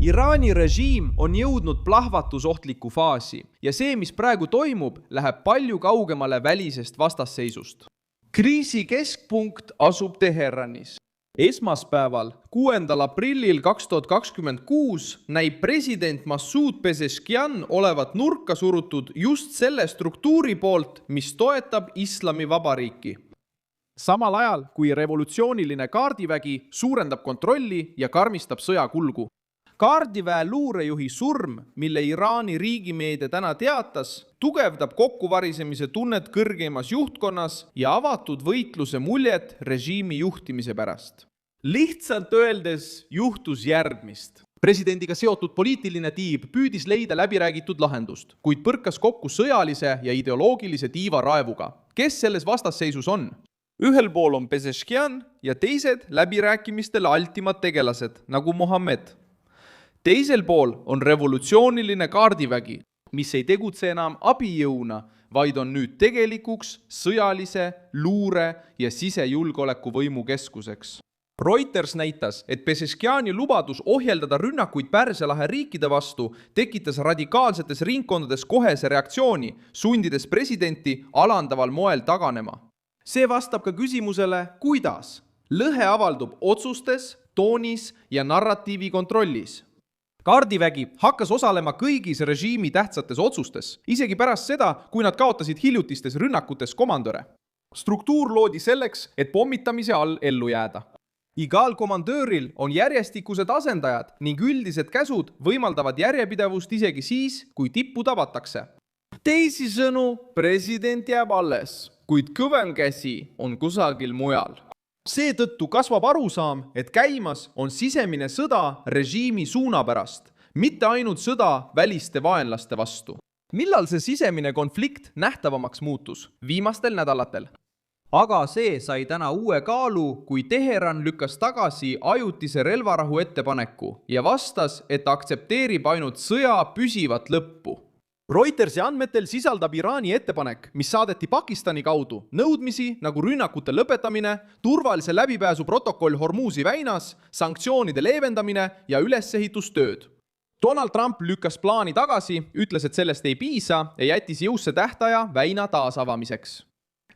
Iraani režiim on jõudnud plahvatusohtliku faasi ja see, mis praegu toimub, läheb palju kaugemale välisest vastasseisust. Kriisi keskpunkt asub Teheranis. Esmaspäeval, 6. aprillil 2026 näib president Massoud Pezeshkian olevat nurka surutud just selle struktuuri poolt, mis toetab Islamivabariiki. Samal ajal, kui revolutsiooniline kaardivägi suurendab kontrolli ja karmistab sõjakulgu. Kaardiväe luurejuhi surm, mille Iraani riigimeedia täna teatas, tugevdab kokkuvarisemise tunnet kõrgeimas juhtkonnas ja avatud võitluse muljet režiimi juhtimise pärast. Lihtsalt öeldes juhtus järgmist. Presidendiga seotud poliitiline tiib püüdis leida läbiräägitud lahendust, kuid põrkas kokku sõjalise ja ideoloogilise tiiva raevuga. Kes selles vastasseisus on? Ühel pool on Pezeshkian ja teised läbirääkimistel altimad tegelased, nagu Mohammed. Teisel pool on revolutsiooniline kaardivägi, mis ei tegutse enam abijõuna, vaid on nüüd tegelikuks sõjalise, luure ja sisejulgeoleku võimu keskuseks. Reuters näitas, et Pezeshkiani lubadus ohjeldada rünnakuid Pärsia lahe riikide vastu tekitas radikaalsetes ringkondades kohese reaktsiooni, sundides presidenti alandaval moel taganema. See vastab ka küsimusele, kuidas. Lõhe avaldub otsustes, toonis ja narratiivi kontrollis. Kaardivägi hakkas osalema kõigis režiimi tähtsates otsustes, isegi pärast seda, kui nad kaotasid hiljutistes rünnakutes komandöre. Struktuur loodi selleks, et pommitamise all ellu jääda. Igal komandööril on järjestikused asendajad ning üldised käsud võimaldavad järjepidevust isegi siis, kui tippu tabatakse. Teisisõnu, president jääb alles, kuid kõvem käsi on kusagil mujal. Seetõttu kasvab arusaam, et käimas on sisemine sõda režiimi suuna pärast, mitte ainult sõda väliste vaenlaste vastu. Millal see sisemine konflikt nähtavamaks muutus? Viimastel nädalatel. Aga see sai täna uue kaalu, kui Teheran lükkas tagasi ajutise relvarahu ettepaneku ja vastas, et aktsepteerib ainult sõja püsivat lõppu. Reutersi andmetel sisaldab Iraani ettepanek, mis saadeti Pakistani kaudu, nõudmisi nagu rünnakute lõpetamine, turvalise läbipääsu protokoll Hormuzi väinas, sanktsioonide leevendamine ja ülesehitustööd. Donald Trump lükkas plaani tagasi, ütles, et sellest ei piisa ja jättis jõusse tähtaja väina taasavamiseks.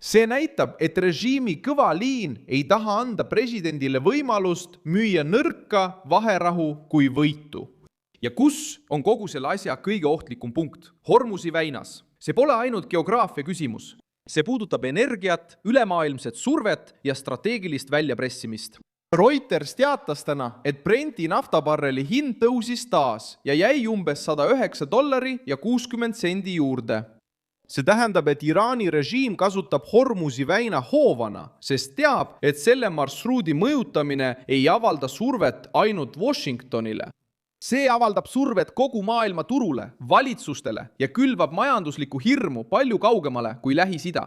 See näitab, et režiimi kõva liin ei taha anda presidendile võimalust müüa nõrka vaherahu kui võitu. Ja kus on kogu selle asja kõige ohtlikum punkt? Hormuzi väinas. See pole ainult geograafia küsimus. See puudutab energiat, ülemaailmset survet ja strateegilist väljapressimist. Reuters teatas täna, et Brenti naftabarreli hind tõusis taas ja jäi umbes $109 ja 60 sendi juurde. See tähendab, et Iraani režiim kasutab Hormuzi väina hoovana, sest teab, et selle marsruudi mõjutamine ei avalda survet ainult Washingtonile. See avaldab survet kogu maailma turule, valitsustele ja külvab majanduslikku hirmu palju kaugemale kui Lähis-Ida.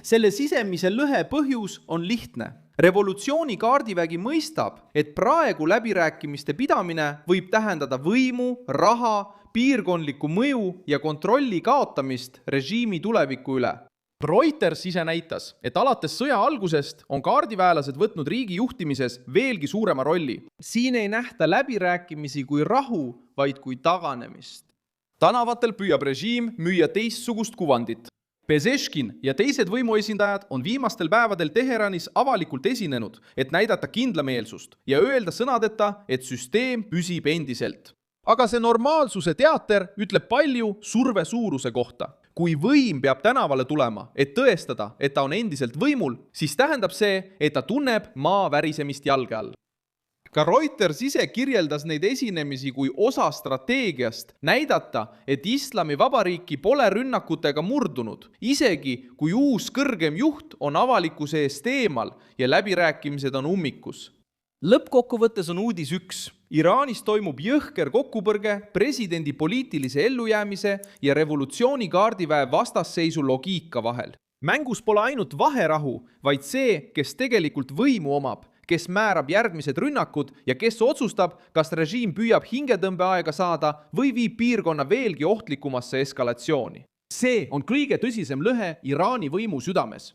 Selle sisemise lõhe põhjus on lihtne. Revolutsiooni kaardivägi mõistab, et praegu läbirääkimiste pidamine võib tähendada võimu, raha, piirkondlikku mõju ja kontrolli kaotamist režiimi tuleviku üle. Reuters ise näitas, et alates sõja algusest on kaardiväelased võtnud riigi juhtimises veelgi suurema rolli. Siin ei nähta läbirääkimisi kui rahu, vaid kui taganemist. Tänavatel püüab režiim müüa teistsugust kuvandit. Pezeshkin ja teised võimuesindajad on viimastel päevadel Teheranis avalikult esinenud, et näidata kindlameelsust ja öelda sõnadeta, et süsteem püsib endiselt. Aga see normaalsuse teater ütleb palju surve suuruse kohta. Kui võim peab tänavale tulema, et tõestada, et ta on endiselt võimul, siis tähendab see, et ta tunneb maa värisemist jalge all. Ka Reuters ise kirjeldas neid esinemisi kui osa strateegiast näidata, et Islamivabariiki pole rünnakutega murdunud, isegi kui uus kõrgem juht on avalikkuse eest eemal ja läbirääkimised on ummikus. Lõppkokkuvõttes on uudis üks. Iraanis toimub jõhker kokkupõrge presidendi poliitilise ellujäämise ja revolutsiooni kaardiväe vastasseisu logiika vahel. Mängus pole ainult vaherahu, vaid see, kes tegelikult võimu omab, kes määrab järgmised rünnakud ja kes otsustab, kas režiim püüab hingetõmbeaega saada või viib piirkonna veelgi ohtlikumasse eskalatsiooni. See on kõige tõsisem lõhe Iraani võimu südames.